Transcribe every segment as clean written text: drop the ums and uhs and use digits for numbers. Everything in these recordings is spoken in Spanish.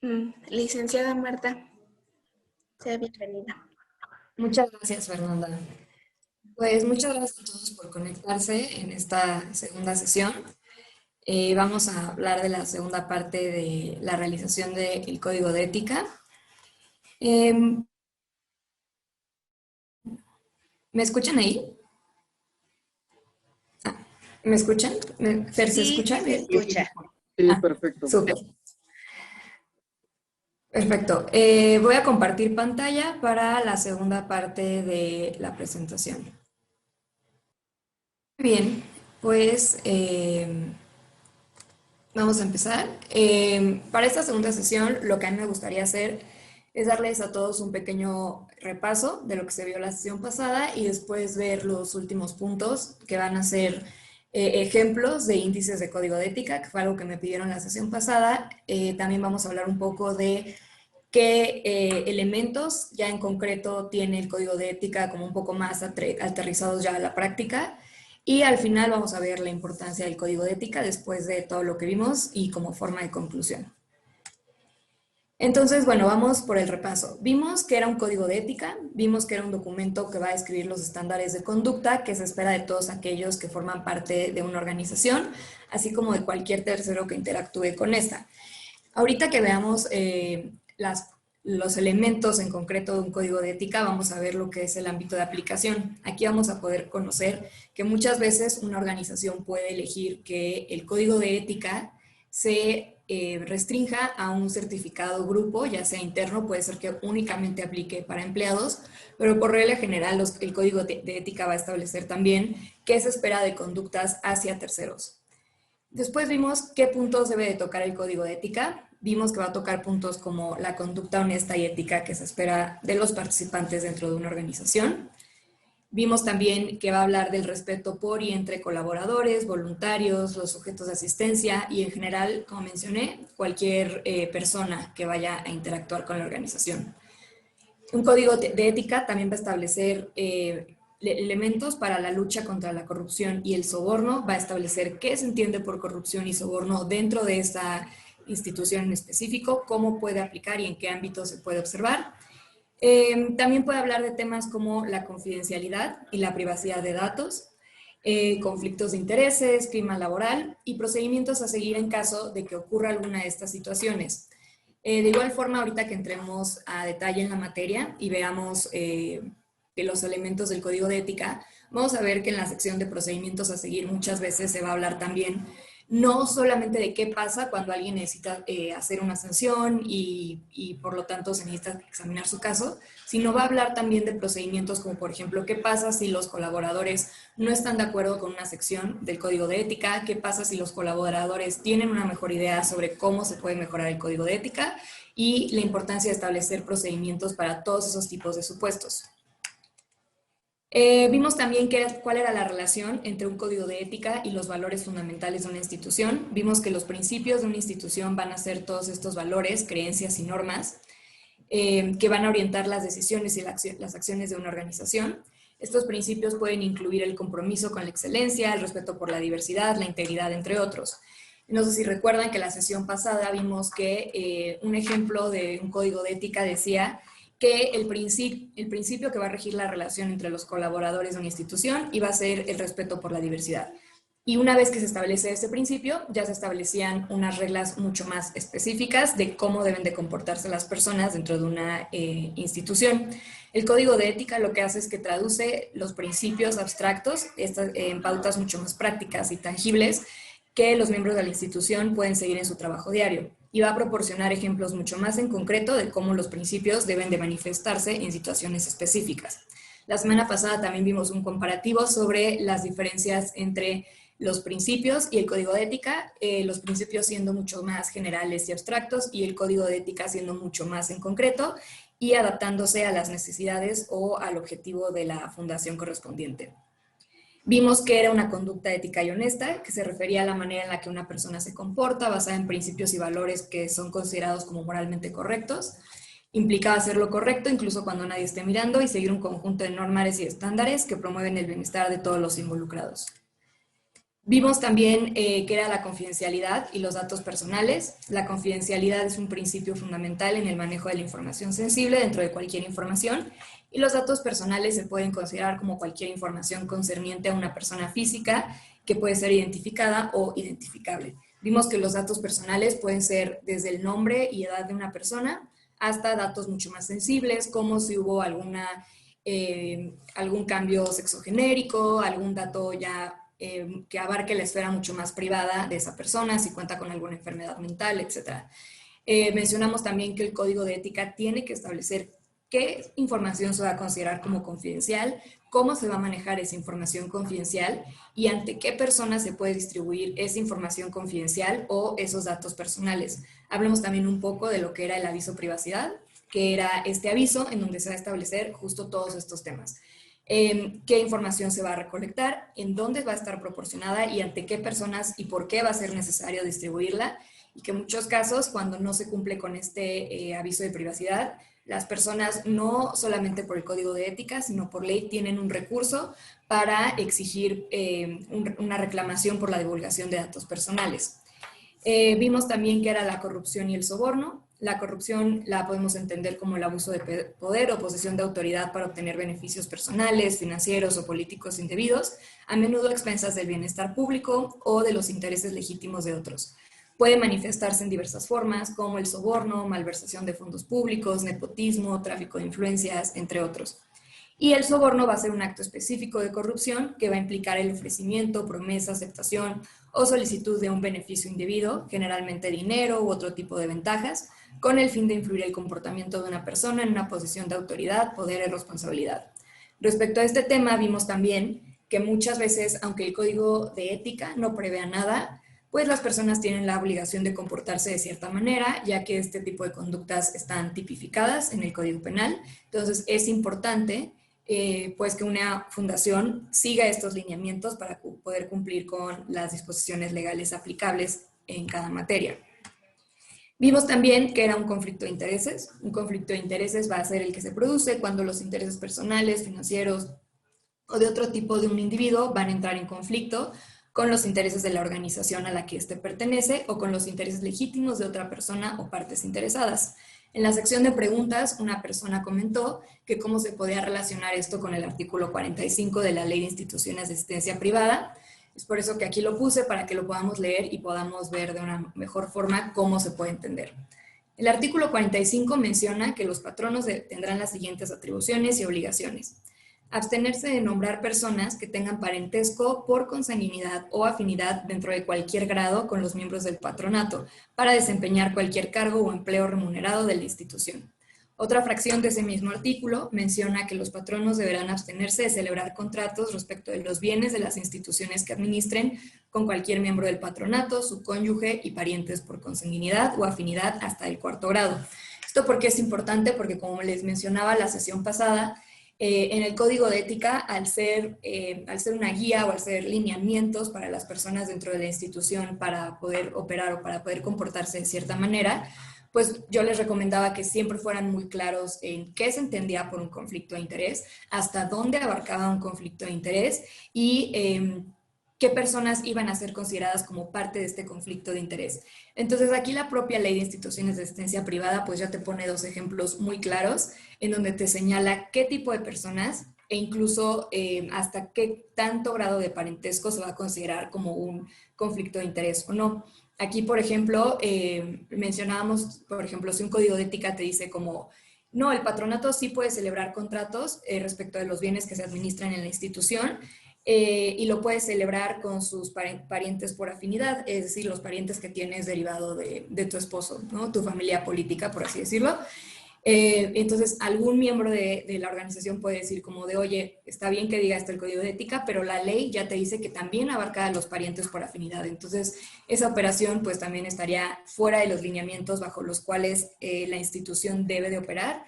Licenciada Marta, sea bienvenida. Muchas gracias, Fernanda. Pues muchas gracias a todos por conectarse en esta segunda sesión. Vamos a hablar de la segunda parte de la realización del código de ética. Em, ¿Me escuchan ahí? ¿Me escuchan? ¿Fer, se Sí, escucha se bien? escucha. Sí, Ah, perfecto. súper. Perfecto. Voy a compartir pantalla para la segunda parte de la presentación. Bien, pues vamos a empezar. Para esta segunda sesión, lo que a mí me gustaría hacer es darles a todos un pequeño repaso de lo que se vio la sesión pasada y después ver los últimos puntos que van a ser ejemplos de índices de código de ética, que fue algo que me pidieron la sesión pasada. También vamos a hablar un poco de qué elementos ya en concreto tiene el código de ética como un poco más aterrizados ya a la práctica. Y al final vamos a ver la importancia del código de ética después de todo lo que vimos y como forma de conclusión. Entonces, bueno, vamos por el repaso. Vimos que era un código de ética, vimos que era un documento que va a describir los estándares de conducta que se espera de todos aquellos que forman parte de una organización, así como de cualquier tercero que interactúe con esta. Ahorita que veamos los elementos en concreto de un código de ética, vamos a ver lo que es el ámbito de aplicación. Aquí vamos a poder conocer que muchas veces una organización puede elegir que el código de ética se restrinja a un certificado grupo, ya sea interno, puede ser que únicamente aplique para empleados, pero por regla general el código de ética va a establecer también qué se espera de conductas hacia terceros. Después vimos qué puntos debe de tocar el código de ética. Vimos que va a tocar puntos como la conducta honesta y ética que se espera de los participantes dentro de una organización. Vimos también que va a hablar del respeto por y entre colaboradores, voluntarios, los sujetos de asistencia y en general, como mencioné, cualquier persona que vaya a interactuar con la organización. Un código de ética también va a establecer elementos para la lucha contra la corrupción y el soborno, va a establecer qué se entiende por corrupción y soborno dentro de esta institución en específico, cómo puede aplicar y en qué ámbito se puede observar. También puede hablar de temas como la confidencialidad y la privacidad de datos, conflictos de intereses, clima laboral y procedimientos a seguir en caso de que ocurra alguna de estas situaciones. De igual forma, ahorita que entremos a detalle en la materia y veamos de los elementos del código de ética, vamos a ver que en la sección de procedimientos a seguir muchas veces se va a hablar también no solamente de qué pasa cuando alguien necesita hacer una sanción y por lo tanto se necesita examinar su caso, sino va a hablar también de procedimientos como por ejemplo qué pasa si los colaboradores no están de acuerdo con una sección del código de ética, qué pasa si los colaboradores tienen una mejor idea sobre cómo se puede mejorar el código de ética y la importancia de establecer procedimientos para todos esos tipos de supuestos. Vimos también cuál era la relación entre un código de ética y los valores fundamentales de una institución. Vimos que los principios de una institución van a ser todos estos valores, creencias y normas que van a orientar las decisiones y las acciones de una organización. Estos principios pueden incluir el compromiso con la excelencia, el respeto por la diversidad, la integridad, entre otros. No sé si recuerdan que la sesión pasada vimos que un ejemplo de un código de ética decía que el principio que va a regir la relación entre los colaboradores de una institución iba a ser el respeto por la diversidad. Y una vez que se establece ese principio, ya se establecían unas reglas mucho más específicas de cómo deben de comportarse las personas dentro de una institución. El código de ética lo que hace es que traduce los principios abstractos en pautas mucho más prácticas y tangibles que los miembros de la institución pueden seguir en su trabajo diario y va a proporcionar ejemplos mucho más en concreto de cómo los principios deben de manifestarse en situaciones específicas. La semana pasada también vimos un comparativo sobre las diferencias entre los principios y el código de ética, los principios siendo mucho más generales y abstractos y el código de ética siendo mucho más en concreto y adaptándose a las necesidades o al objetivo de la fundación correspondiente. Vimos que era una conducta ética y honesta, que se refería a la manera en la que una persona se comporta, basada en principios y valores que son considerados como moralmente correctos. Implicaba hacer lo correcto incluso cuando nadie esté mirando y seguir un conjunto de normas y estándares que promueven el bienestar de todos los involucrados. Vimos también que era la confidencialidad y los datos personales. La confidencialidad es un principio fundamental en el manejo de la información sensible dentro de cualquier información, y los datos personales se pueden considerar como cualquier información concerniente a una persona física que puede ser identificada o identificable. Vimos que los datos personales pueden ser desde el nombre y edad de una persona hasta datos mucho más sensibles, como si hubo algún cambio sexogenérico, algún dato ya que abarque la esfera mucho más privada de esa persona, si cuenta con alguna enfermedad mental, etc. Mencionamos también que el código de ética tiene que establecer qué información se va a considerar como confidencial, cómo se va a manejar esa información confidencial y ante qué personas se puede distribuir esa información confidencial o esos datos personales. Hablemos también un poco de lo que era el aviso privacidad, que era este aviso en donde se va a establecer justo todos estos temas. Qué información se va a recolectar, en dónde va a estar proporcionada y ante qué personas y por qué va a ser necesario distribuirla, y que en muchos casos, cuando no se cumple con este aviso de privacidad, las personas no solamente por el código de ética, sino por ley tienen un recurso para exigir una reclamación por la divulgación de datos personales. Vimos también que era la corrupción y el soborno. La corrupción la podemos entender como el abuso de poder o posesión de autoridad para obtener beneficios personales, financieros o políticos indebidos, a menudo a expensas del bienestar público o de los intereses legítimos de otros. Puede manifestarse en diversas formas, como el soborno, malversación de fondos públicos, nepotismo, tráfico de influencias, entre otros. Y el soborno va a ser un acto específico de corrupción que va a implicar el ofrecimiento, promesa, aceptación o solicitud de un beneficio indebido, generalmente dinero u otro tipo de ventajas, con el fin de influir el comportamiento de una persona en una posición de autoridad, poder y responsabilidad. Respecto a este tema, vimos también que muchas veces, aunque el código de ética no prevea nada, pues las personas tienen la obligación de comportarse de cierta manera, ya que este tipo de conductas están tipificadas en el Código Penal. Entonces, es importante pues que una fundación siga estos lineamientos para poder cumplir con las disposiciones legales aplicables en cada materia. Vimos también que era un conflicto de intereses. Un conflicto de intereses va a ser el que se produce cuando los intereses personales, financieros o de otro tipo de un individuo van a entrar en conflicto con los intereses de la organización a la que éste pertenece o con los intereses legítimos de otra persona o partes interesadas. En la sección de preguntas, una persona comentó que cómo se podía relacionar esto con el artículo 45 de la Ley de Instituciones de Asistencia Privada. Es por eso que aquí lo puse, para que lo podamos leer y podamos ver de una mejor forma cómo se puede entender. El artículo 45 menciona que los patronos tendrán las siguientes atribuciones y obligaciones. Abstenerse de nombrar personas que tengan parentesco por consanguinidad o afinidad dentro de cualquier grado con los miembros del patronato para desempeñar cualquier cargo o empleo remunerado de la institución. Otra fracción de ese mismo artículo menciona que los patronos deberán abstenerse de celebrar contratos respecto de los bienes de las instituciones que administren con cualquier miembro del patronato, su cónyuge y parientes por consanguinidad o afinidad hasta el 4º grado. ¿Esto por qué es importante? Porque, como les mencionaba la sesión pasada, en el código de ética, al ser una guía o al ser lineamientos para las personas dentro de la institución para poder operar o para poder comportarse de cierta manera, pues yo les recomendaba que siempre fueran muy claros en qué se entendía por un conflicto de interés, hasta dónde abarcaba un conflicto de interés y qué personas iban a ser consideradas como parte de este conflicto de interés. Entonces, aquí la propia Ley de Instituciones de Asistencia Privada pues ya te pone 2 ejemplos muy claros en donde te señala qué tipo de personas e incluso hasta qué tanto grado de parentesco se va a considerar como un conflicto de interés o no. Aquí, por ejemplo, mencionábamos, por ejemplo, si un código de ética te dice como, no, el patronato sí puede celebrar contratos respecto de los bienes que se administran en la institución, y lo puedes celebrar con sus parientes por afinidad, es decir, los parientes que tienes derivado de tu esposo, ¿no? Tu familia política, por así decirlo. Entonces, algún miembro de la organización puede decir como de, oye, está bien que diga esto el código de ética, pero la ley ya te dice que también abarca a los parientes por afinidad. Entonces, esa operación pues también estaría fuera de los lineamientos bajo los cuales la institución debe de operar,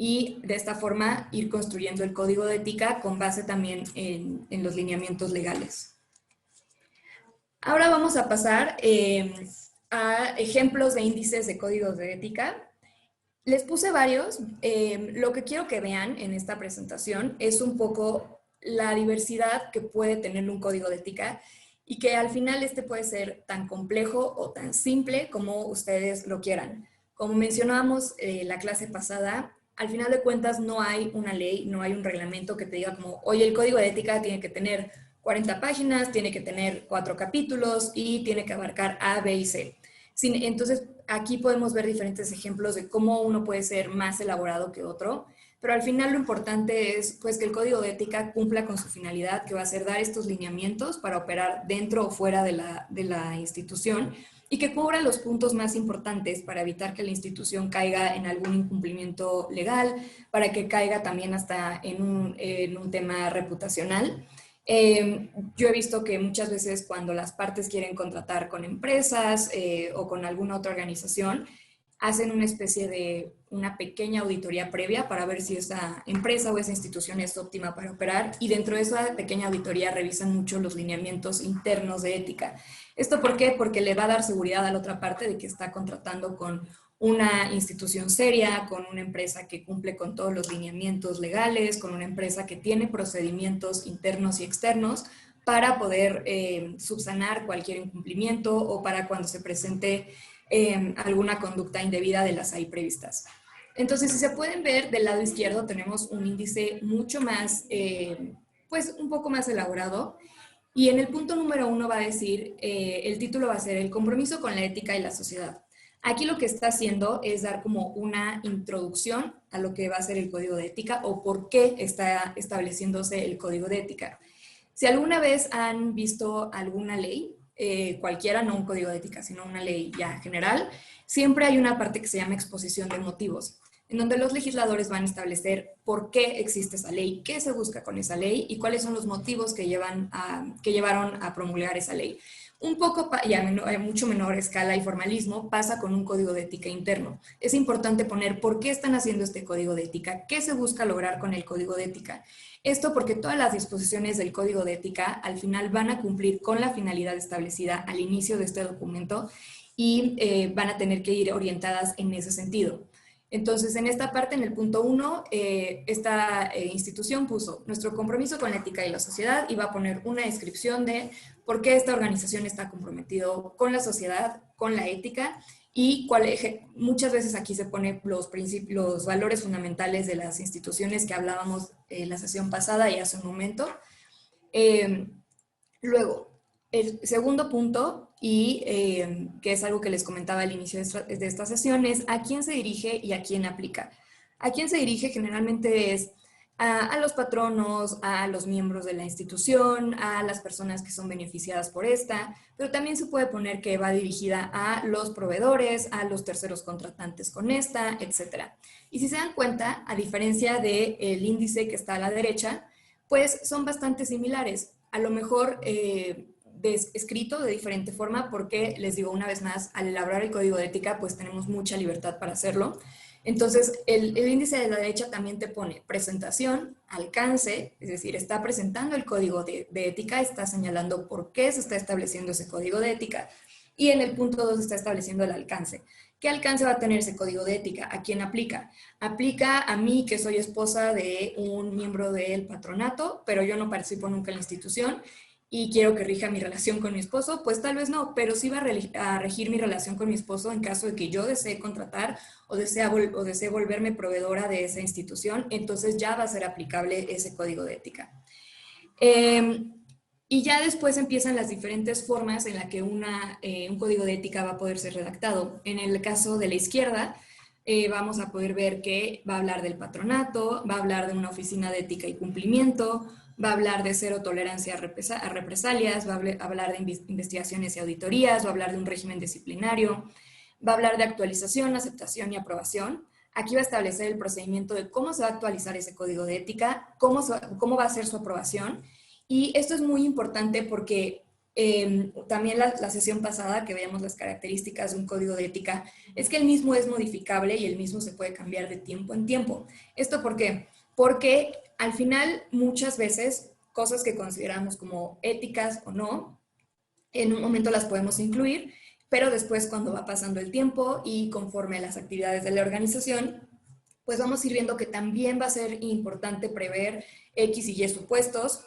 y de esta forma ir construyendo el código de ética con base también en los lineamientos legales. Ahora vamos a pasar a ejemplos de índices de códigos de ética. Les puse varios. Lo que quiero que vean en esta presentación es un poco la diversidad que puede tener un código de ética y que al final este puede ser tan complejo o tan simple como ustedes lo quieran. Como mencionábamos la clase pasada, al final de cuentas no hay una ley, no hay un reglamento que te diga como, oye, el código de ética tiene que tener 40 páginas, tiene que tener 4 capítulos y tiene que abarcar A, B y C. Entonces, aquí podemos ver diferentes ejemplos de cómo uno puede ser más elaborado que otro, pero al final lo importante es pues, que el código de ética cumpla con su finalidad, que va a ser dar estos lineamientos para operar dentro o fuera de la institución y que cubra los puntos más importantes para evitar que la institución caiga en algún incumplimiento legal, para que caiga también hasta en un tema reputacional. Yo he visto que muchas veces cuando las partes quieren contratar con empresas o con alguna otra organización, hacen una especie de una pequeña auditoría previa para ver si esa empresa o esa institución es óptima para operar y dentro de esa pequeña auditoría revisan mucho los lineamientos internos de ética. ¿Esto por qué? Porque le va a dar seguridad a la otra parte de que está contratando con una institución seria, con una empresa que cumple con todos los lineamientos legales, con una empresa que tiene procedimientos internos y externos para poder subsanar cualquier incumplimiento o para cuando se presente alguna conducta indebida de las ahí previstas. Entonces, si se pueden ver, del lado izquierdo tenemos un índice mucho más, pues un poco más elaborado. Y en el punto número 1 va a decir, el título va a ser el compromiso con la ética y la sociedad. Aquí lo que está haciendo es dar como una introducción a lo que va a ser el código de ética o por qué está estableciéndose el código de ética. Si alguna vez han visto alguna ley, cualquiera, no un código de ética, sino una ley ya general, siempre hay una parte que se llama exposición de motivos, en donde los legisladores van a establecer por qué existe esa ley, qué se busca con esa ley y cuáles son los motivos que llevaron a promulgar esa ley. Un poco, y a mucho menor escala y formalismo, pasa con un código de ética interno. Es importante poner por qué están haciendo este código de ética, qué se busca lograr con el código de ética. Esto porque todas las disposiciones del código de ética al final van a cumplir con la finalidad establecida al inicio de este documento y van a tener que ir orientadas en ese sentido. Entonces, en esta parte, en el punto 1, esta institución puso nuestro compromiso con la ética y la sociedad y va a poner una descripción de por qué esta organización está comprometido con la sociedad, con la ética y muchas veces aquí se ponen los valores fundamentales de las instituciones que hablábamos en la sesión pasada y hace un momento. Luego, el segundo punto, y que es algo que les comentaba al inicio de esta sesión, es a quién se dirige y a quién aplica. A quién se dirige generalmente es a los patronos, a los miembros de la institución, a las personas que son beneficiadas por esta, pero también se puede poner que va dirigida a los proveedores, a los terceros contratantes con esta, etc. Y si se dan cuenta, a diferencia del índice que está a la derecha, pues son bastante similares. A lo mejor escrito de diferente forma porque, les digo una vez más, al elaborar el código de ética, pues tenemos mucha libertad para hacerlo. Entonces, el índice de la derecha también te pone presentación, alcance, es decir, está presentando el código de ética, está señalando por qué se está estableciendo ese código de ética. Y en el punto 2 está estableciendo el alcance. ¿Qué alcance va a tener ese código de ética? ¿A quién aplica? Aplica a mí, que soy esposa de un miembro del patronato, pero yo no participo nunca en la institución y quiero que rija mi relación con mi esposo, pues tal vez no, pero sí va a regir mi relación con mi esposo en caso de que yo desee contratar o desee volverme proveedora de esa institución, entonces ya va a ser aplicable ese código de ética. Y ya después empiezan las diferentes formas en las que un código de ética va a poder ser redactado. En el caso de la izquierda, vamos a poder ver que va a hablar del patronato, va a hablar de una oficina de ética y cumplimiento, va a hablar de cero tolerancia a represalias, va a hablar de investigaciones y auditorías, va a hablar de un régimen disciplinario, va a hablar de actualización, aceptación y aprobación. Aquí va a establecer el procedimiento de cómo se va a actualizar ese código de ética, cómo va a ser su aprobación. Y esto es muy importante porque también la sesión pasada que veíamos las características de un código de ética, es que el mismo es modificable y el mismo se puede cambiar de tiempo en tiempo. ¿Esto por qué? Porque al final muchas veces cosas que consideramos como éticas o no, en un momento las podemos incluir, pero después cuando va pasando el tiempo y conforme a las actividades de la organización, pues vamos a ir viendo que también va a ser importante prever X y Y supuestos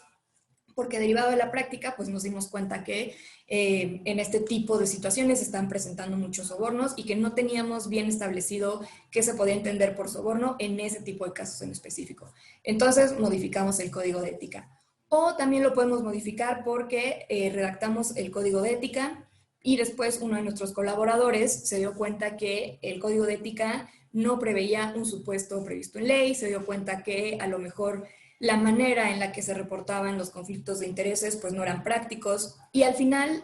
porque derivado de la práctica, pues nos dimos cuenta que en este tipo de situaciones se están presentando muchos sobornos y que no teníamos bien establecido qué se podía entender por soborno en ese tipo de casos en específico. Entonces, modificamos el código de ética. O también lo podemos modificar porque redactamos el código de ética y después uno de nuestros colaboradores se dio cuenta que el código de ética no preveía un supuesto previsto en ley, se dio cuenta que a lo mejor la manera en la que se reportaban los conflictos de intereses pues no eran prácticos y al final,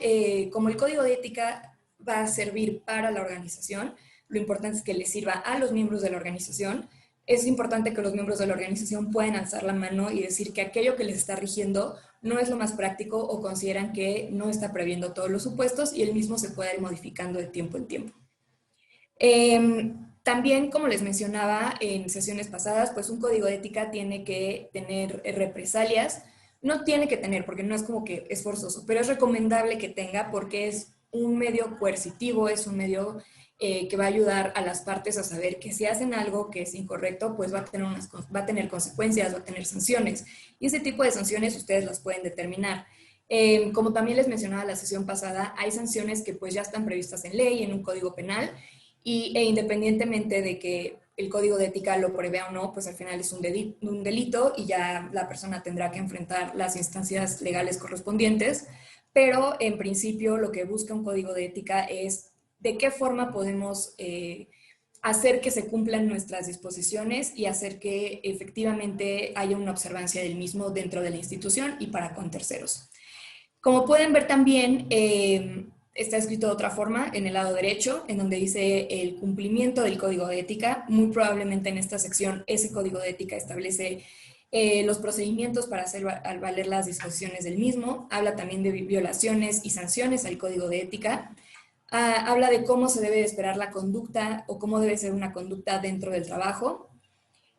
como el código de ética va a servir para la organización, lo importante es que le sirva a los miembros de la organización. Es importante que los miembros de la organización puedan alzar la mano y decir que aquello que les está rigiendo no es lo más práctico o consideran que no está previendo todos los supuestos y el mismo se puede ir modificando de tiempo en tiempo. También, como les mencionaba en sesiones pasadas, pues un código de ética tiene que tener represalias. No tiene que tener, porque no es como que es forzoso, pero es recomendable que tenga porque es un medio coercitivo, es un medio que va a ayudar a las partes a saber que si hacen algo que es incorrecto, pues va a tener consecuencias, va a tener sanciones. Y ese tipo de sanciones ustedes las pueden determinar. Como también les mencionaba la sesión pasada, hay sanciones que pues ya están previstas en ley, en un código penal, e independientemente de que el código de ética lo prevea o no, pues al final es un delito y ya la persona tendrá que enfrentar las instancias legales correspondientes, pero en principio lo que busca un código de ética es de qué forma podemos hacer que se cumplan nuestras disposiciones y hacer que efectivamente haya una observancia del mismo dentro de la institución y para con terceros. Como pueden ver también, está escrito de otra forma en el lado derecho, en donde dice el cumplimiento del código de ética. Muy probablemente en esta sección ese código de ética establece los procedimientos para hacer valer las disposiciones del mismo. Habla también de violaciones y sanciones al código de ética. Habla de cómo se debe esperar la conducta o cómo debe ser una conducta dentro del trabajo.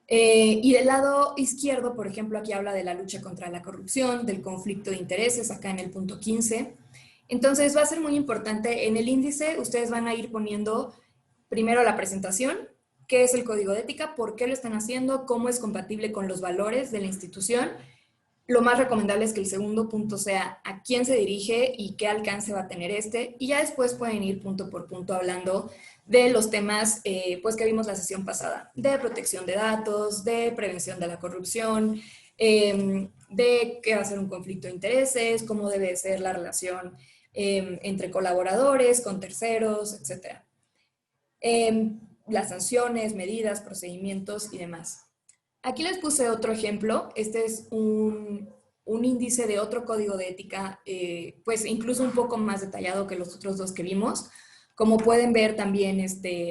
Y del lado izquierdo, por ejemplo, aquí habla de la lucha contra la corrupción, del conflicto de intereses, acá en el punto 15. Entonces va a ser muy importante, en el índice ustedes van a ir poniendo primero la presentación, qué es el código de ética, por qué lo están haciendo, cómo es compatible con los valores de la institución. Lo más recomendable es que el segundo punto sea a quién se dirige y qué alcance va a tener este, y ya después pueden ir punto por punto hablando de los temas pues que vimos la sesión pasada, de protección de datos, de prevención de la corrupción, de qué va a ser un conflicto de intereses, cómo debe ser la relación entre colaboradores, con terceros, etc. Las sanciones, medidas, procedimientos y demás. Aquí les puse otro ejemplo. Este es un índice de otro código de ética, pues incluso un poco más detallado que los otros dos que vimos. Como pueden ver, también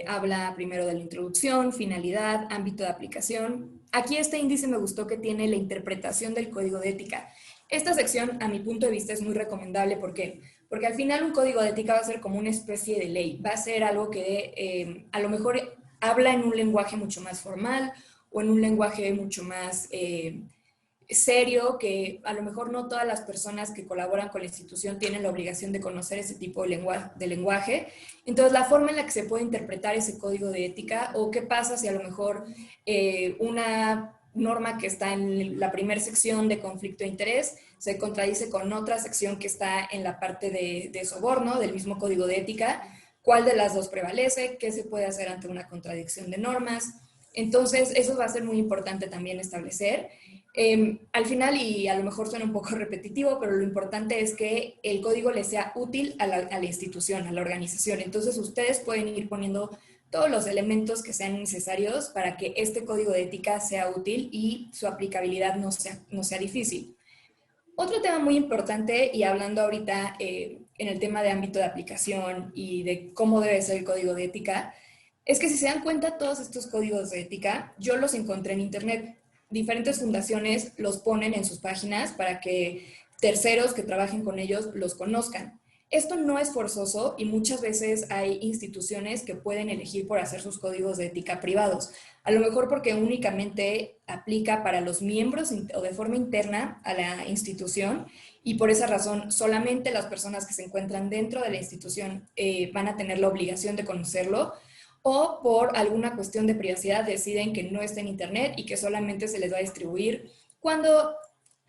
habla primero de la introducción, finalidad, ámbito de aplicación. Aquí este índice me gustó que tiene la interpretación del código de ética. Esta sección, a mi punto de vista, es muy recomendable. ¿Por qué? Porque al final un código de ética va a ser como una especie de ley. Va a ser algo que a lo mejor habla en un lenguaje mucho más formal o en un lenguaje mucho más serio, que a lo mejor no todas las personas que colaboran con la institución tienen la obligación de conocer ese tipo de lenguaje. Entonces, la forma en la que se puede interpretar ese código de ética o qué pasa si a lo mejor una norma que está en la primera sección de conflicto de interés se contradice con otra sección que está en la parte de soborno del mismo código de ética, cuál de las dos prevalece, qué se puede hacer ante una contradicción de normas. Entonces, eso va a ser muy importante también establecer. Al final, y a lo mejor suena un poco repetitivo, pero lo importante es que el código le sea útil a la institución, a la organización. Entonces, ustedes pueden ir poniendo todos los elementos que sean necesarios para que este código de ética sea útil y su aplicabilidad no sea difícil. Otro tema muy importante, y hablando ahorita en el tema de ámbito de aplicación y de cómo debe ser el código de ética, es que si se dan cuenta, todos estos códigos de ética, yo los encontré en internet. Diferentes fundaciones los ponen en sus páginas para que terceros que trabajen con ellos los conozcan. Esto no es forzoso y muchas veces hay instituciones que pueden elegir por hacer sus códigos de ética privados. A lo mejor porque únicamente aplica para los miembros o de forma interna a la institución y por esa razón solamente las personas que se encuentran dentro de la institución van a tener la obligación de conocerlo, o por alguna cuestión de privacidad deciden que no está en internet y que solamente se les va a distribuir cuando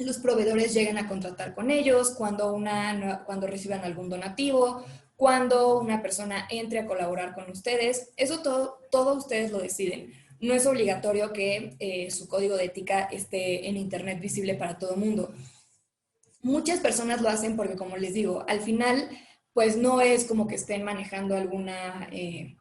los proveedores llegan a contratar con ellos, cuando reciban algún donativo, cuando una persona entre a colaborar con ustedes. Eso todo ustedes lo deciden. No es obligatorio que su código de ética esté en internet visible para todo el mundo. Muchas personas lo hacen porque, como les digo, al final, pues no es como que estén manejando alguna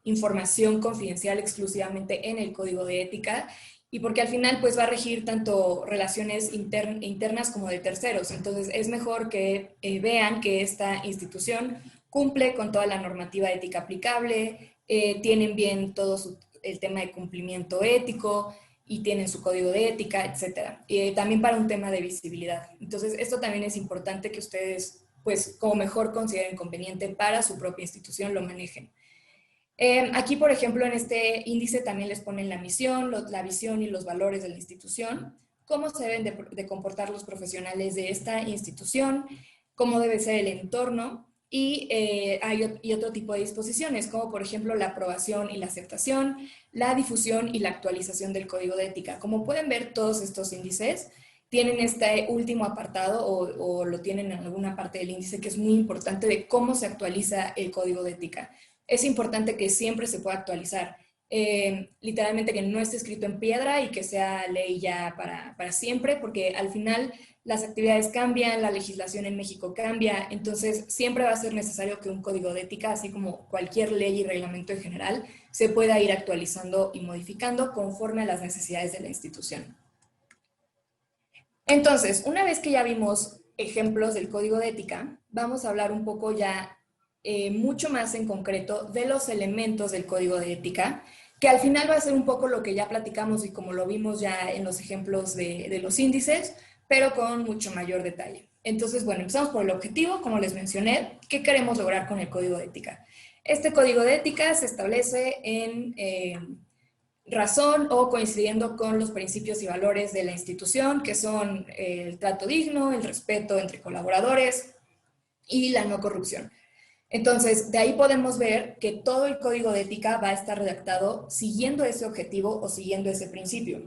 información confidencial exclusivamente en el código de ética, y porque al final pues va a regir tanto relaciones internas como de terceros. Entonces es mejor que vean que esta institución cumple con toda la normativa ética aplicable, tienen bien todo el tema de cumplimiento ético y tienen su código de ética, etcétera. También para un tema de visibilidad. Entonces esto también es importante que ustedes pues como mejor consideren conveniente para su propia institución lo manejen. Aquí, por ejemplo, en este índice también les ponen la misión, la visión y los valores de la institución, cómo se deben de comportar los profesionales de esta institución, cómo debe ser el entorno, y hay otro tipo de disposiciones, como por ejemplo la aprobación y la aceptación, la difusión y la actualización del código de ética. Como pueden ver, todos estos índices tienen este último apartado o lo tienen en alguna parte del índice, que es muy importante, de cómo se actualiza el código de ética. Es importante que siempre se pueda actualizar. Literalmente que no esté escrito en piedra y que sea ley ya para siempre, porque al final las actividades cambian, la legislación en México cambia, entonces siempre va a ser necesario que un código de ética, así como cualquier ley y reglamento en general, se pueda ir actualizando y modificando conforme a las necesidades de la institución. Entonces, una vez que ya vimos ejemplos del código de ética, vamos a hablar un poco ya mucho más en concreto de los elementos del código de ética, que al final va a ser un poco lo que ya platicamos y como lo vimos ya en los ejemplos de los índices, pero con mucho mayor detalle. Entonces, bueno, empezamos por el objetivo, como les mencioné. ¿Qué queremos lograr con el código de ética? Este código de ética se establece en razón o coincidiendo con los principios y valores de la institución, que son el trato digno, el respeto entre colaboradores y la no corrupción. Entonces, de ahí podemos ver que todo el código de ética va a estar redactado siguiendo ese objetivo o siguiendo ese principio.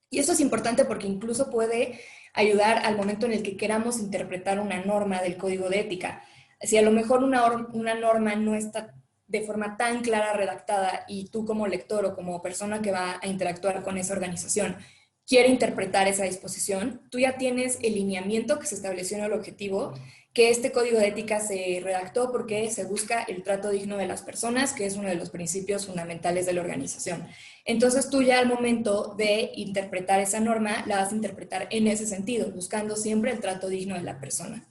Y eso es importante porque incluso puede ayudar al momento en el que queramos interpretar una norma del código de ética. Si a lo mejor una norma no está de forma tan clara redactada y tú como lector o como persona que va a interactuar con esa organización quiere interpretar esa disposición, tú ya tienes el lineamiento que se estableció en el objetivo, que este código de ética se redactó porque se busca el trato digno de las personas, que es uno de los principios fundamentales de la organización. Entonces tú ya al momento de interpretar esa norma, la vas a interpretar en ese sentido, buscando siempre el trato digno de la persona.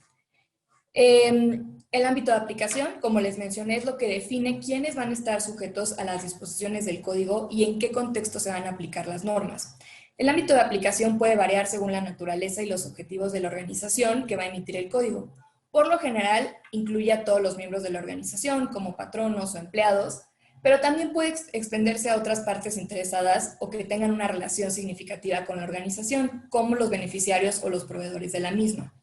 El ámbito de aplicación, como les mencioné, es lo que define quiénes van a estar sujetos a las disposiciones del código y en qué contexto se van a aplicar las normas. El ámbito de aplicación puede variar según la naturaleza y los objetivos de la organización que va a emitir el código. Por lo general, incluye a todos los miembros de la organización, como patronos o empleados, pero también puede extenderse a otras partes interesadas o que tengan una relación significativa con la organización, como los beneficiarios o los proveedores de la misma.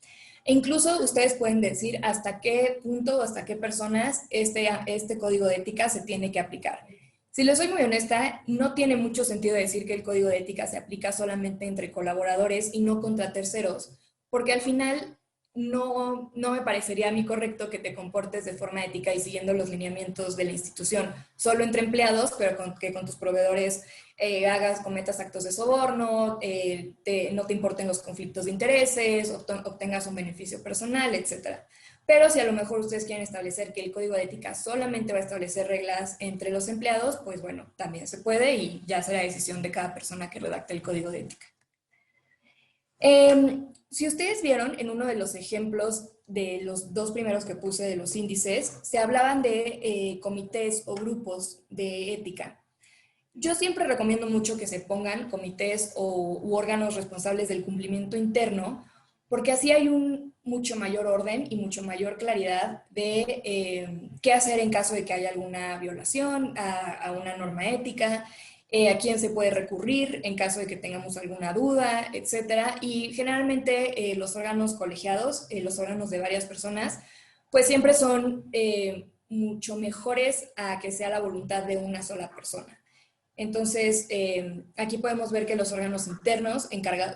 E incluso ustedes pueden decir hasta qué punto o hasta qué personas este código de ética se tiene que aplicar. Si les soy muy honesta, no tiene mucho sentido decir que el código de ética se aplica solamente entre colaboradores y no contra terceros, porque al final no me parecería a mí correcto que te comportes de forma ética y siguiendo los lineamientos de la institución, solo entre empleados, pero que con tus proveedores cometas actos de soborno, no te importen los conflictos de intereses, obtengas un beneficio personal, etc. Pero si a lo mejor ustedes quieren establecer que el código de ética solamente va a establecer reglas entre los empleados, pues bueno, también se puede y ya será decisión de cada persona que redacte el código de ética. Si ustedes vieron en uno de los ejemplos de los dos primeros que puse de los índices, se hablaban de comités o grupos de ética. Yo siempre recomiendo mucho que se pongan comités u órganos responsables del cumplimiento interno, porque así hay un mucho mayor orden y mucho mayor claridad de qué hacer en caso de que haya alguna violación a una norma ética, a quién se puede recurrir en caso de que tengamos alguna duda, etcétera. Y generalmente los órganos colegiados, los órganos de varias personas, pues siempre son mucho mejores a que sea la voluntad de una sola persona. Entonces, aquí podemos ver que los órganos internos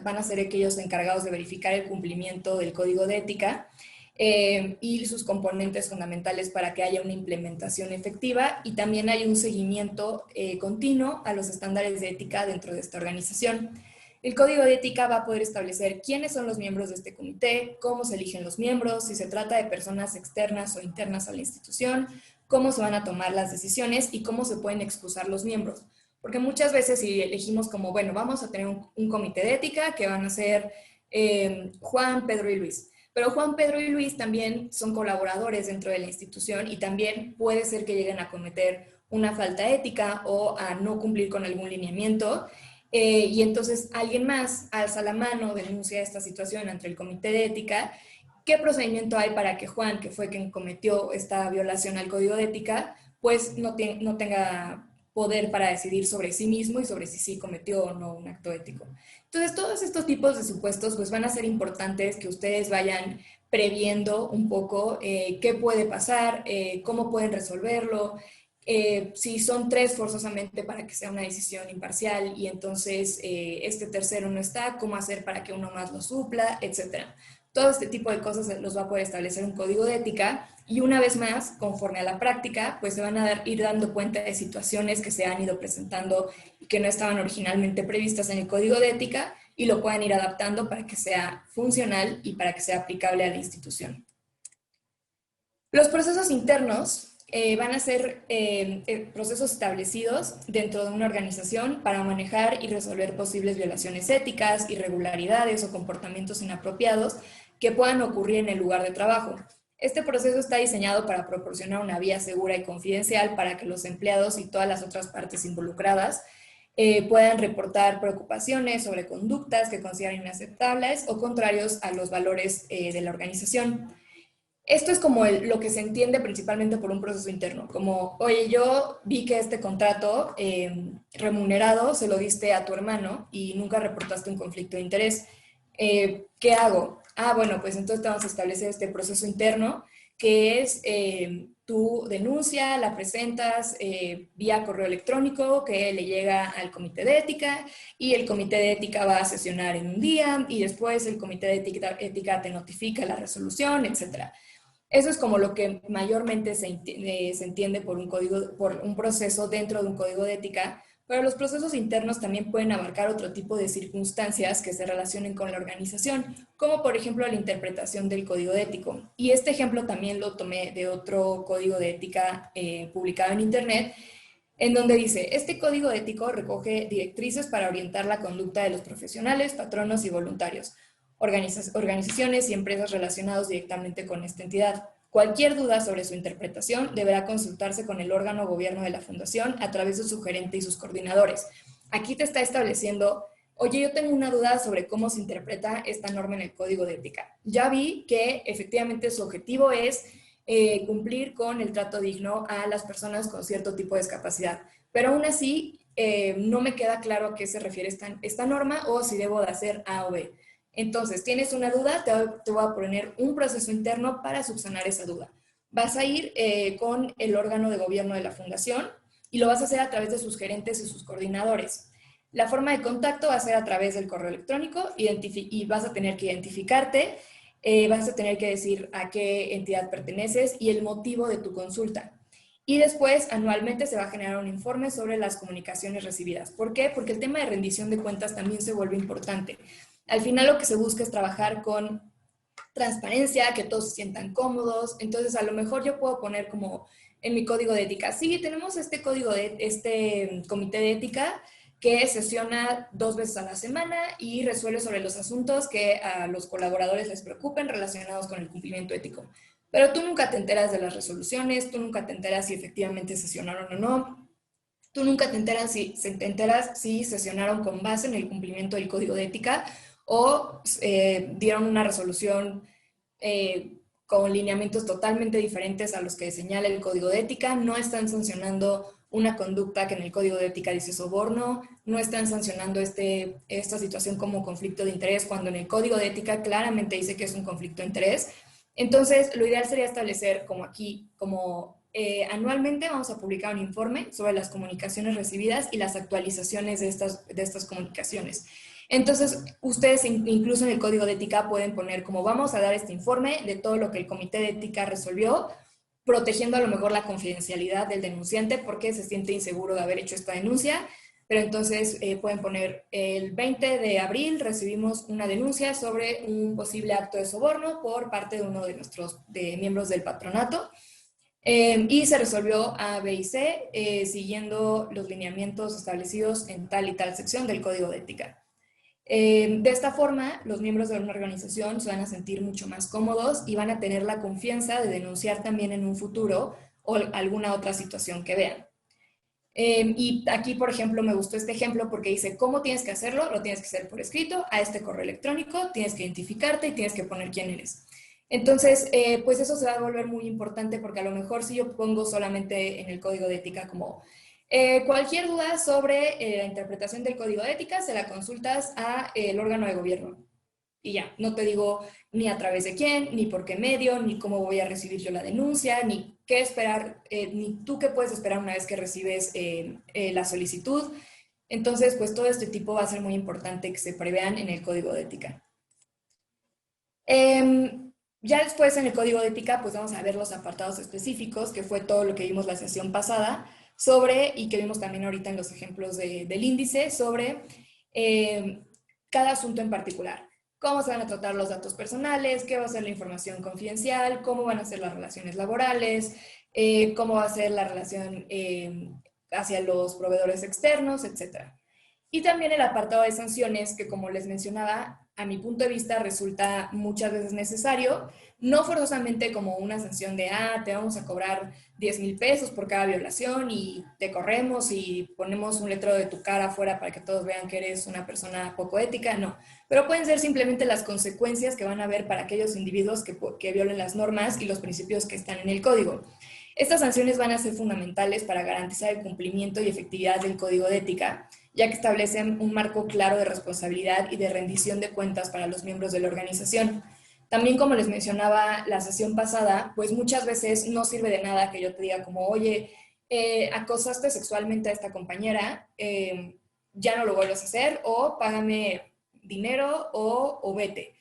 van a ser aquellos encargados de verificar el cumplimiento del código de ética y sus componentes fundamentales para que haya una implementación efectiva, y también hay un seguimiento continuo a los estándares de ética dentro de esta organización. El código de ética va a poder establecer quiénes son los miembros de este comité, cómo se eligen los miembros, si se trata de personas externas o internas a la institución, cómo se van a tomar las decisiones y cómo se pueden excusar los miembros. Porque muchas veces si elegimos como, bueno, vamos a tener un comité de ética que van a ser Juan, Pedro y Luis. Pero Juan, Pedro y Luis también son colaboradores dentro de la institución y también puede ser que lleguen a cometer una falta ética o a no cumplir con algún lineamiento. Y entonces alguien más alza la mano, denuncia esta situación ante el comité de ética. ¿Qué procedimiento hay para que Juan, que fue quien cometió esta violación al código de ética, pues no tenga poder para decidir sobre sí mismo y sobre si sí cometió o no un acto ético? Entonces, todos estos tipos de supuestos pues van a ser importantes que ustedes vayan previendo un poco qué puede pasar, cómo pueden resolverlo, si son tres forzosamente para que sea una decisión imparcial y entonces este tercero no está, cómo hacer para que uno más lo supla, etcétera. Todo este tipo de cosas los va a poder establecer un código de ética, y una vez más, conforme a la práctica, pues se van a ir dando cuenta de situaciones que se han ido presentando y que no estaban originalmente previstas en el código de ética, y lo puedan ir adaptando para que sea funcional y para que sea aplicable a la institución. Los procesos internos van a ser procesos establecidos dentro de una organización para manejar y resolver posibles violaciones éticas, irregularidades o comportamientos inapropiados que puedan ocurrir en el lugar de trabajo. Este proceso está diseñado para proporcionar una vía segura y confidencial para que los empleados y todas las otras partes involucradas puedan reportar preocupaciones sobre conductas que consideren inaceptables o contrarios a los valores de la organización. Esto es como lo que se entiende principalmente por un proceso interno, como, oye, yo vi que este contrato remunerado se lo diste a tu hermano y nunca reportaste un conflicto de interés. ¿Qué hago? Bueno, pues entonces te vamos a establecer este proceso interno, que es tu denuncia, la presentas vía correo electrónico que le llega al comité de ética, y el comité de ética va a sesionar en un día y después el comité de ética te notifica la resolución, etcétera. Eso es como lo que mayormente se entiende por un proceso dentro de un código de ética, pero los procesos internos también pueden abarcar otro tipo de circunstancias que se relacionen con la organización, como por ejemplo la interpretación del código ético. Y este ejemplo también lo tomé de otro código de ética publicado en internet, en donde dice, este código ético recoge directrices para orientar la conducta de los profesionales, patronos y voluntarios, organizaciones y empresas relacionados directamente con esta entidad. Cualquier duda sobre su interpretación deberá consultarse con el órgano o gobierno de la fundación a través de su gerente y sus coordinadores. Aquí te está estableciendo, oye, yo tengo una duda sobre cómo se interpreta esta norma en el código de ética. Ya vi que efectivamente su objetivo es cumplir con el trato digno a las personas con cierto tipo de discapacidad, pero aún así no me queda claro a qué se refiere esta norma o si debo de hacer A o B. Entonces, tienes una duda, te voy a poner un proceso interno para subsanar esa duda. Vas a ir con el órgano de gobierno de la fundación y lo vas a hacer a través de sus gerentes y sus coordinadores. La forma de contacto va a ser a través del correo electrónico y vas a tener que identificarte, vas a tener que decir a qué entidad perteneces y el motivo de tu consulta. Y después, anualmente, se va a generar un informe sobre las comunicaciones recibidas. ¿Por qué? Porque el tema de rendición de cuentas también se vuelve importante. Al final lo que se busca es trabajar con transparencia, que todos se sientan cómodos. Entonces, a lo mejor yo puedo poner como en mi código de ética, sí, tenemos este comité de ética que sesiona 2 veces a la semana y resuelve sobre los asuntos que a los colaboradores les preocupen relacionados con el cumplimiento ético. Pero tú nunca te enteras de las resoluciones, tú nunca te enteras si efectivamente sesionaron o no, tú nunca te enteras si sesionaron con base en el cumplimiento del código de ética o dieron una resolución con lineamientos totalmente diferentes a los que señala el código de ética, no están sancionando una conducta que en el código de ética dice soborno, no están sancionando esta situación como conflicto de interés, cuando en el código de ética claramente dice que es un conflicto de interés. Entonces, lo ideal sería establecer como aquí, como anualmente vamos a publicar un informe sobre las comunicaciones recibidas y las actualizaciones de estas comunicaciones. Entonces, ustedes incluso en el código de ética pueden poner como vamos a dar este informe de todo lo que el comité de ética resolvió, protegiendo a lo mejor la confidencialidad del denunciante porque se siente inseguro de haber hecho esta denuncia. Pero entonces pueden poner el 20 de abril recibimos una denuncia sobre un posible acto de soborno por parte de uno de nuestros miembros del patronato. Y se resolvió A, B y C siguiendo los lineamientos establecidos en tal y tal sección del Código de Ética. De esta forma, los miembros de una organización se van a sentir mucho más cómodos y van a tener la confianza de denunciar también en un futuro o alguna otra situación que vean. Y aquí, por ejemplo, me gustó este ejemplo porque dice, ¿cómo tienes que hacerlo? Lo tienes que hacer por escrito, a este correo electrónico, tienes que identificarte y tienes que poner quién eres. Entonces, pues eso se va a volver muy importante porque a lo mejor si yo pongo solamente en el código de ética como cualquier duda sobre la interpretación del código de ética se la consultas al órgano de gobierno. Y ya, no te digo ni a través de quién, ni por qué medio, ni cómo voy a recibir yo la denuncia, ni qué esperar, ni tú qué puedes esperar una vez que recibes la solicitud. Entonces, pues todo este tipo va a ser muy importante que se prevean en el código de ética. Ya después en el código de ética, pues vamos a ver los apartados específicos, que fue todo lo que vimos la sesión pasada, sobre, y que vimos también ahorita en los ejemplos del índice, sobre cada asunto en particular. Cómo se van a tratar los datos personales, qué va a ser la información confidencial, cómo van a ser las relaciones laborales, cómo va a ser la relación hacia los proveedores externos, etc. Y también el apartado de sanciones, que como les mencionaba, a mi punto de vista resulta muchas veces necesario, no forzosamente como una sanción de, te vamos a cobrar 10,000 pesos por cada violación y te corremos y ponemos un letrero de tu cara afuera para que todos vean que eres una persona poco ética, no. Pero pueden ser simplemente las consecuencias que van a haber para aquellos individuos que violen las normas y los principios que están en el código. Estas sanciones van a ser fundamentales para garantizar el cumplimiento y efectividad del código de ética, ya que establecen un marco claro de responsabilidad y de rendición de cuentas para los miembros de la organización. También, como les mencionaba la sesión pasada, pues muchas veces no sirve de nada que yo te diga como, oye, acosaste sexualmente a esta compañera, ya no lo vuelvas a hacer, o págame dinero o vete.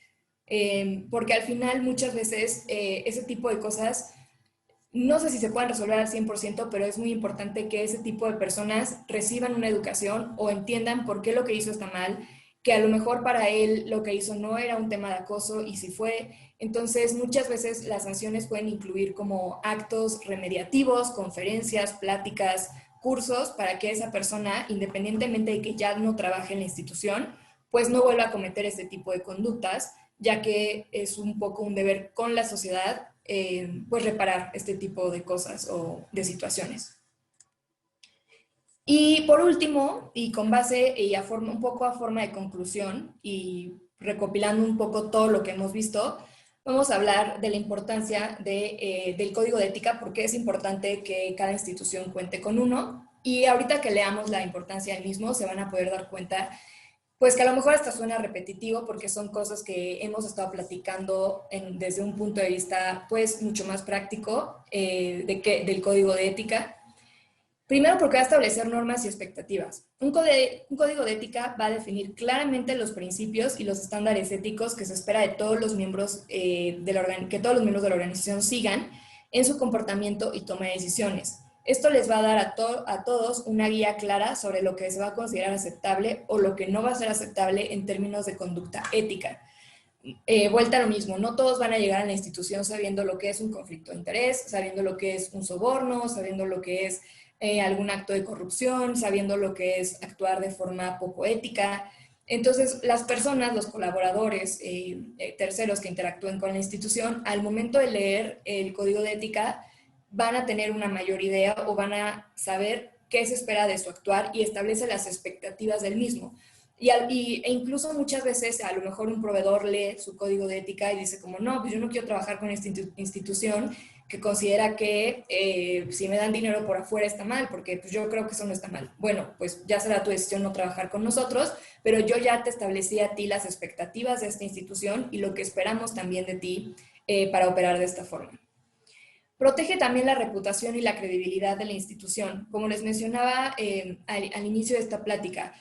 Porque al final muchas veces ese tipo de cosas no sé si se pueden resolver al 100%, pero es muy importante que ese tipo de personas reciban una educación o entiendan por qué lo que hizo está mal, que a lo mejor para él lo que hizo no era un tema de acoso y si fue. Entonces, muchas veces las sanciones pueden incluir como actos remediativos, conferencias, pláticas, cursos, para que esa persona, independientemente de que ya no trabaje en la institución, pues no vuelva a cometer este tipo de conductas, ya que es un poco un deber con la sociedad pues reparar este tipo de cosas o de situaciones. Y por último, y con base y un poco a forma de conclusión y recopilando un poco todo lo que hemos visto, vamos a hablar de la importancia del código de ética, porque es importante que cada institución cuente con uno. Y ahorita que leamos la importancia del mismo, se van a poder dar cuenta pues que a lo mejor hasta suena repetitivo porque son cosas que hemos estado platicando desde un punto de vista pues mucho más práctico del código de ética. Primero porque va a establecer normas y expectativas. Un código de ética va a definir claramente los principios y los estándares éticos que se espera de todos los miembros que todos los miembros de la organización sigan en su comportamiento y toma de decisiones. Esto les va a dar a todos una guía clara sobre lo que se va a considerar aceptable o lo que no va a ser aceptable en términos de conducta ética. Vuelta a lo mismo, no todos van a llegar a la institución sabiendo lo que es un conflicto de interés, sabiendo lo que es un soborno, sabiendo lo que es algún acto de corrupción, sabiendo lo que es actuar de forma poco ética. Entonces, las personas, los colaboradores, terceros que interactúen con la institución, al momento de leer el código de ética, van a tener una mayor idea o van a saber qué se espera de su actuar y establece las expectativas del mismo. E incluso muchas veces a lo mejor un proveedor lee su código de ética y dice como, no, pues yo no quiero trabajar con esta institución que considera que si me dan dinero por afuera está mal, porque pues yo creo que eso no está mal. Bueno, pues ya será tu decisión no trabajar con nosotros, pero yo ya te establecí a ti las expectativas de esta institución y lo que esperamos también de ti para operar de esta forma. Protege también la reputación y la credibilidad de la institución. Como les mencionaba al inicio de esta plática,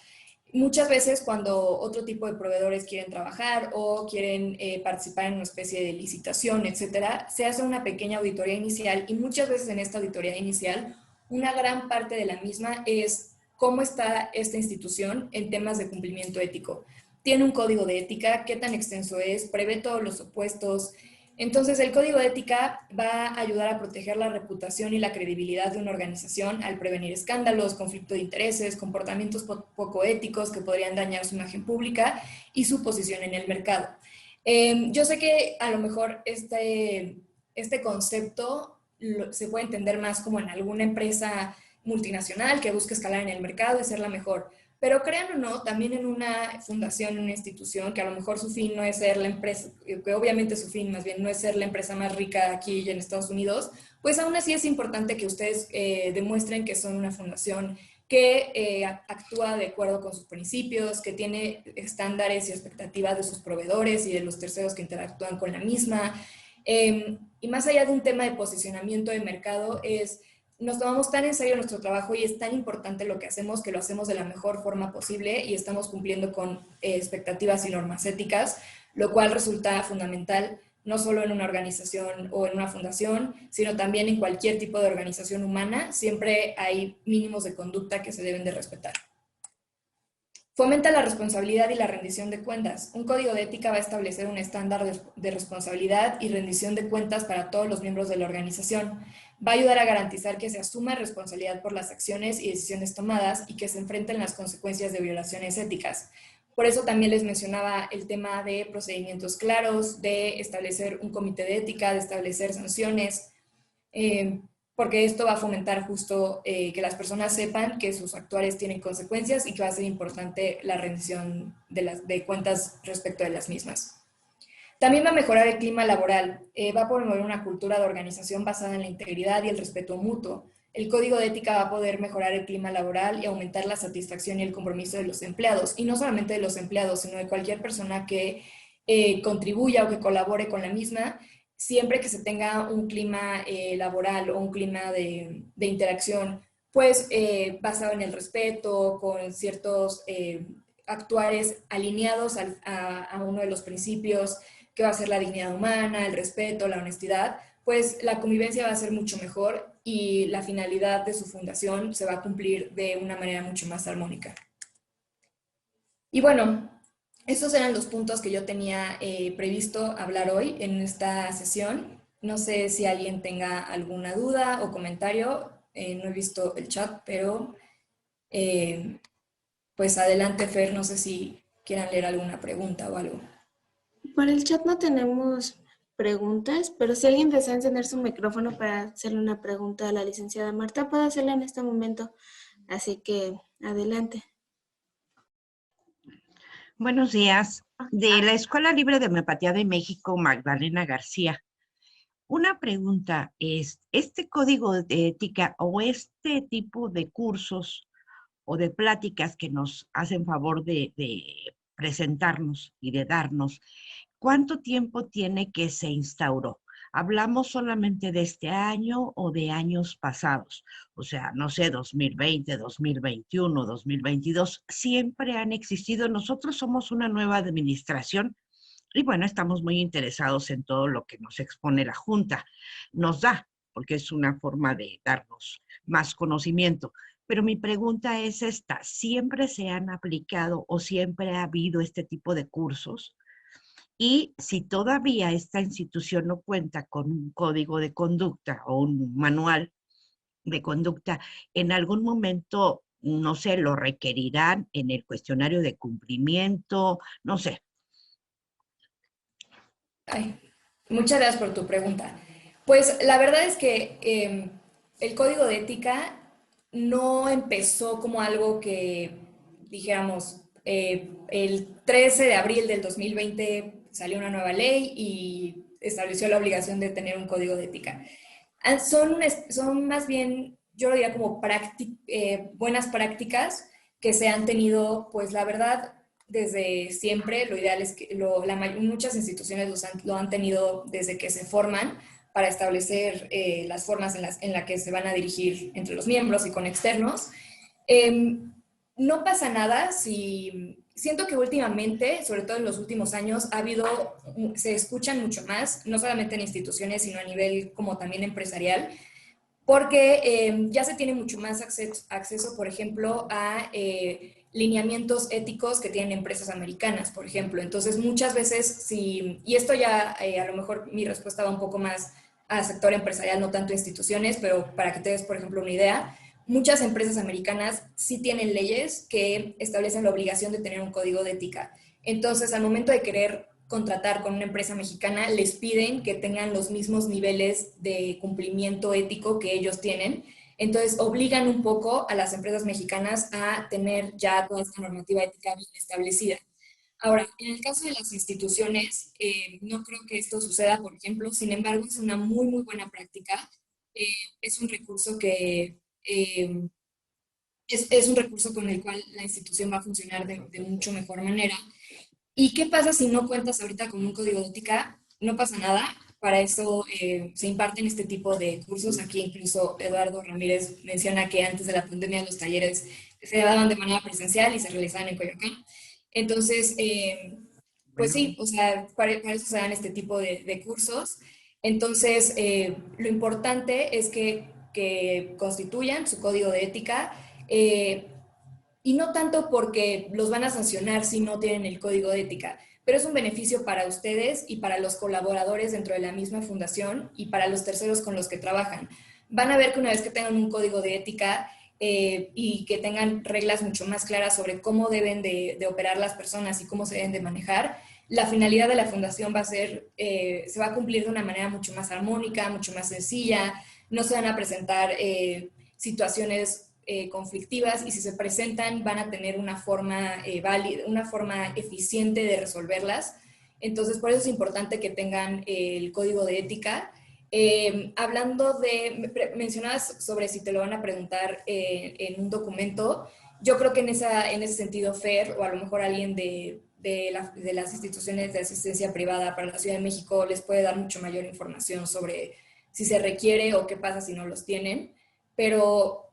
muchas veces cuando otro tipo de proveedores quieren trabajar o quieren participar en una especie de licitación, etcétera, se hace una pequeña auditoría inicial y muchas veces en esta auditoría inicial una gran parte de la misma es cómo está esta institución en temas de cumplimiento ético. ¿Tiene un código de ética? ¿Qué tan extenso es? ¿Prevé todos los opuestos? Entonces, el código de ética va a ayudar a proteger la reputación y la credibilidad de una organización al prevenir escándalos, conflicto de intereses, comportamientos poco éticos que podrían dañar su imagen pública y su posición en el mercado. Yo sé que a lo mejor este concepto se puede entender más como en alguna empresa multinacional que busca escalar en el mercado y ser la mejor. Pero crean o no, también en una fundación, en una institución, que a lo mejor su fin no es ser la empresa, que obviamente su fin más bien no es ser la empresa más rica aquí en Estados Unidos, pues aún así es importante que ustedes demuestren que son una fundación que actúa de acuerdo con sus principios, que tiene estándares y expectativas de sus proveedores y de los terceros que interactúan con la misma. Y más allá de un tema de posicionamiento de mercado, nos tomamos tan en serio nuestro trabajo y es tan importante lo que hacemos, que lo hacemos de la mejor forma posible y estamos cumpliendo con expectativas y normas éticas, lo cual resulta fundamental no solo en una organización o en una fundación, sino también en cualquier tipo de organización humana. Siempre hay mínimos de conducta que se deben de respetar. Fomenta la responsabilidad y la rendición de cuentas. Un código de ética va a establecer un estándar de responsabilidad y rendición de cuentas para todos los miembros de la organización. Va a ayudar a garantizar que se asuma responsabilidad por las acciones y decisiones tomadas y que se enfrenten las consecuencias de violaciones éticas. Por eso también les mencionaba el tema de procedimientos claros, de establecer un comité de ética, de establecer sanciones, porque esto va a fomentar justo que las personas sepan que sus actuares tienen consecuencias y que va a ser importante la rendición de cuentas respecto de las mismas. También va a mejorar el clima laboral, va a promover una cultura de organización basada en la integridad y el respeto mutuo. El código de ética va a poder mejorar el clima laboral y aumentar la satisfacción y el compromiso de los empleados, y no solamente de los empleados, sino de cualquier persona que contribuya o que colabore con la misma, siempre que se tenga un clima laboral o un clima de interacción, pues basado en el respeto, con ciertos actuares alineados a uno de los principios, que va a ser la dignidad humana, el respeto, la honestidad, pues la convivencia va a ser mucho mejor y la finalidad de su fundación se va a cumplir de una manera mucho más armónica. Y bueno, estos eran los puntos que yo tenía previsto hablar hoy en esta sesión. No sé si alguien tenga alguna duda o comentario. No he visto el chat, pero pues adelante, Fer, no sé si quieran leer alguna pregunta o algo. Por el chat no tenemos preguntas, pero si alguien desea encender su micrófono para hacerle una pregunta a la licenciada Marta, puede hacerla en este momento. Así que adelante. Buenos días. De la Escuela Libre de Homeopatía de México, Magdalena García. Una pregunta es, ¿este código de ética o este tipo de cursos o de pláticas que nos hacen favor de presentarnos y de darnos, cuánto tiempo tiene que se instauró? ¿Hablamos solamente de este año o de años pasados? O sea, no sé, 2020, 2021, 2022, siempre han existido. Nosotros somos una nueva administración y bueno, estamos muy interesados en todo lo que nos expone la Junta. Nos da, porque es una forma de darnos más conocimiento. Pero mi pregunta es esta, ¿siempre se han aplicado o siempre ha habido este tipo de cursos? Y si todavía esta institución no cuenta con un código de conducta o un manual de conducta, en algún momento, no sé, lo requerirán en el cuestionario de cumplimiento, no sé. Ay, muchas gracias por tu pregunta. Pues la verdad es que el código de ética no empezó como algo que, dijéramos, el 13 de abril del 2020 salió una nueva ley y estableció la obligación de tener un código de ética. Son más bien, yo lo diría como buenas prácticas que se han tenido, pues la verdad, desde siempre. Lo ideal es que muchas instituciones lo han tenido desde que se forman, para establecer las formas en las que se van a dirigir entre los miembros y con externos. No pasa nada si... Siento que últimamente, sobre todo en los últimos años, se escuchan mucho más, no solamente en instituciones, sino a nivel como también empresarial, porque ya se tiene mucho más acceso, por ejemplo, a lineamientos éticos que tienen empresas americanas, por ejemplo. Entonces, muchas veces, y esto ya a lo mejor mi respuesta va un poco más al sector empresarial, no tanto a instituciones, pero para que te des, por ejemplo, una idea, muchas empresas americanas sí tienen leyes que establecen la obligación de tener un código de ética. Entonces, al momento de querer contratar con una empresa mexicana, les piden que tengan los mismos niveles de cumplimiento ético que ellos tienen. Entonces, obligan un poco a las empresas mexicanas a tener ya toda esta normativa ética bien establecida. Ahora, en el caso de las instituciones, no creo que esto suceda, por ejemplo, sin embargo, es una muy, muy buena práctica. Eh, es un recurso es un recurso con el cual la institución va a funcionar de mucho mejor manera. ¿Y qué pasa si no cuentas ahorita con un código de ética? No pasa nada. Para eso se imparten este tipo de cursos. Aquí incluso Eduardo Ramírez menciona que antes de la pandemia los talleres se daban de manera presencial y se realizaban en Coyoacán. Entonces, pues sí, o sea, para eso se dan este tipo de cursos. Entonces, lo importante es que constituyan su código de ética. Y no tanto porque los van a sancionar si no tienen el código de ética, pero es un beneficio para ustedes y para los colaboradores dentro de la misma fundación y para los terceros con los que trabajan. Van a ver que una vez que tengan un código de ética y que tengan reglas mucho más claras sobre cómo deben de operar las personas y cómo se deben de manejar, la finalidad de la fundación va a ser, se va a cumplir de una manera mucho más armónica, mucho más sencilla, no se van a presentar situaciones conflictivas y si se presentan van a tener una forma válida, una forma eficiente de resolverlas. Entonces, por eso es importante que tengan el código de ética. Hablando mencionabas sobre si te lo van a preguntar en un documento, yo creo que en ese sentido, Fer, o a lo mejor alguien de las instituciones de asistencia privada para la Ciudad de México les puede dar mucho mayor información sobre si se requiere o qué pasa si no los tienen, pero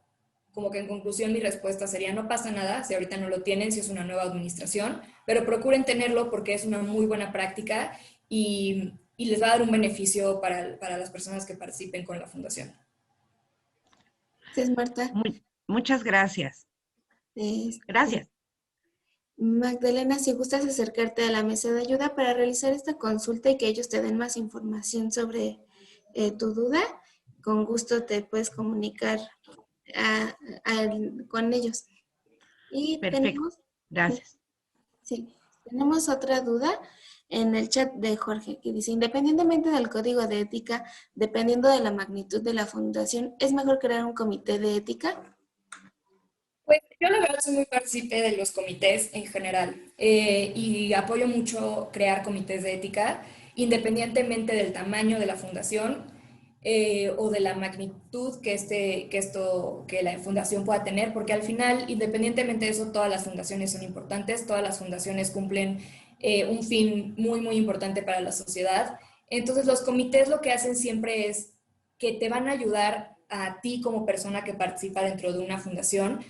como que en conclusión mi respuesta sería no pasa nada si ahorita no lo tienen, si es una nueva administración, pero procuren tenerlo porque es una muy buena práctica y les va a dar un beneficio para las personas que participen con la fundación. Gracias, Marta. Muchas gracias. Gracias. Magdalena, si gustas acercarte a la mesa de ayuda para realizar esta consulta y que ellos te den más información sobre tu duda, con gusto te puedes comunicar con ellos. Y Perfecto. Gracias. Sí, tenemos otra duda en el chat de Jorge que dice, independientemente del código de ética, dependiendo de la magnitud de la fundación, ¿es mejor crear un comité de ética? Pues yo la verdad soy muy partícipe de los comités en general y apoyo mucho crear comités de ética, independientemente del tamaño de la fundación o de la magnitud que la fundación pueda tener, porque al final, independientemente de eso, todas las fundaciones son importantes, todas las fundaciones cumplen un fin muy, muy importante para la sociedad. Entonces, los comités lo que hacen siempre es que te van a ayudar a ti como persona que participa dentro de una fundación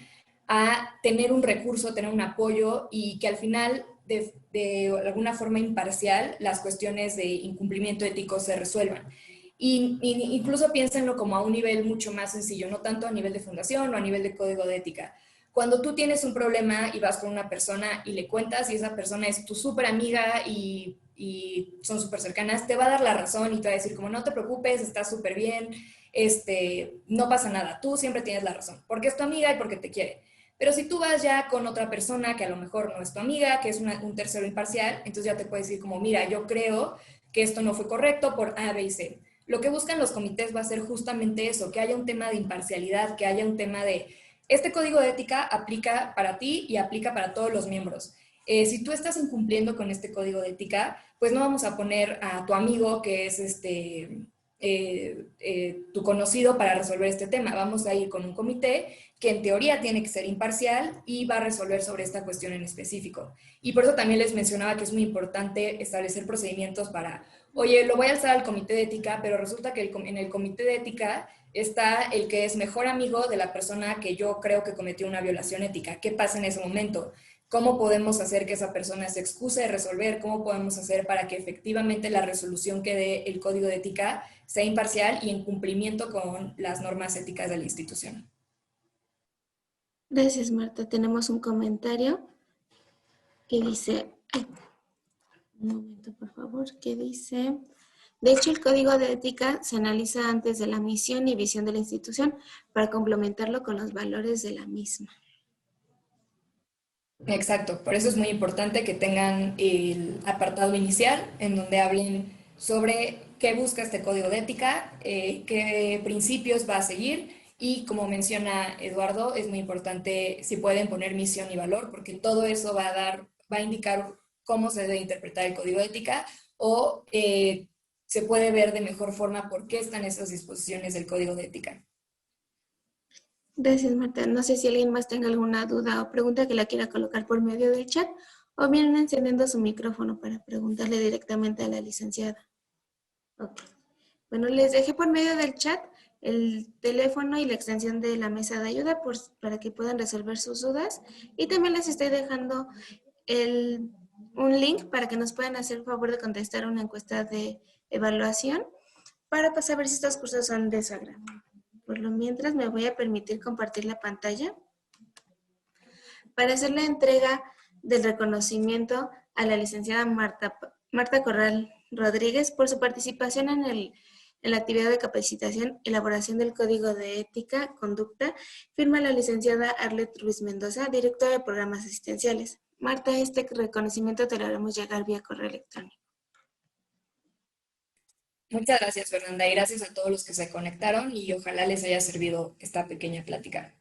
a tener un recurso, tener un apoyo y que al final, de alguna forma imparcial, las cuestiones de incumplimiento ético se resuelvan. Y incluso piénsenlo como a un nivel mucho más sencillo, no tanto a nivel de fundación o a nivel de código de ética. Cuando tú tienes un problema y vas con una persona y le cuentas y esa persona es tu súper amiga y son súper cercanas, te va a dar la razón y te va a decir como no te preocupes, estás súper bien, no pasa nada, tú siempre tienes la razón, porque es tu amiga y porque te quiere. Pero si tú vas ya con otra persona que a lo mejor no es tu amiga, que es un tercero imparcial, entonces ya te puede decir como, mira, yo creo que esto no fue correcto por A, B y C. Lo que buscan los comités va a ser justamente eso, que haya un tema de imparcialidad, que haya un tema de, este código de ética aplica para ti y aplica para todos los miembros. Si tú estás incumpliendo con este código de ética, pues no vamos a poner a tu amigo que es tu conocido para resolver este tema. Vamos a ir con un comité que en teoría tiene que ser imparcial y va a resolver sobre esta cuestión en específico. Y por eso también les mencionaba que es muy importante establecer procedimientos para oye, lo voy a alzar al comité de ética, pero resulta que en el comité de ética está el que es mejor amigo de la persona que yo creo que cometió una violación ética. ¿Qué pasa en ese momento? ¿Cómo podemos hacer que esa persona se excuse de resolver? ¿Cómo podemos hacer para que efectivamente la resolución que dé el código de ética sea imparcial y en cumplimiento con las normas éticas de la institución? Gracias, Marta. Tenemos un comentario que dice, ay, un momento, por favor, que dice, de hecho, el código de ética se analiza antes de la misión y visión de la institución para complementarlo con los valores de la misma. Exacto, por eso es muy importante que tengan el apartado inicial en donde hablen sobre qué busca este código de ética, qué principios va a seguir y como menciona Eduardo, es muy importante si pueden poner misión y valor porque todo eso va a indicar cómo se debe interpretar el código de ética o se puede ver de mejor forma por qué están esas disposiciones del código de ética. Gracias, Marta. No sé si alguien más tenga alguna duda o pregunta que la quiera colocar por medio del chat o bien encendiendo su micrófono para preguntarle directamente a la licenciada. Ok. Bueno, les dejé por medio del chat el teléfono y la extensión de la mesa de ayuda para que puedan resolver sus dudas. Y también les estoy dejando un link para que nos puedan hacer el favor de contestar una encuesta de evaluación para saber si estos cursos son de su agrado. Por lo mientras me voy a permitir compartir la pantalla para hacer la entrega del reconocimiento a la licenciada Marta Corral Rodríguez por su participación en la actividad de capacitación, elaboración del Código de Ética, Conducta, firma la licenciada Arlet Ruiz Mendoza, directora de programas asistenciales. Marta, este reconocimiento te lo haremos llegar vía correo electrónico. Muchas gracias, Fernanda, y gracias a todos los que se conectaron y ojalá les haya servido esta pequeña plática.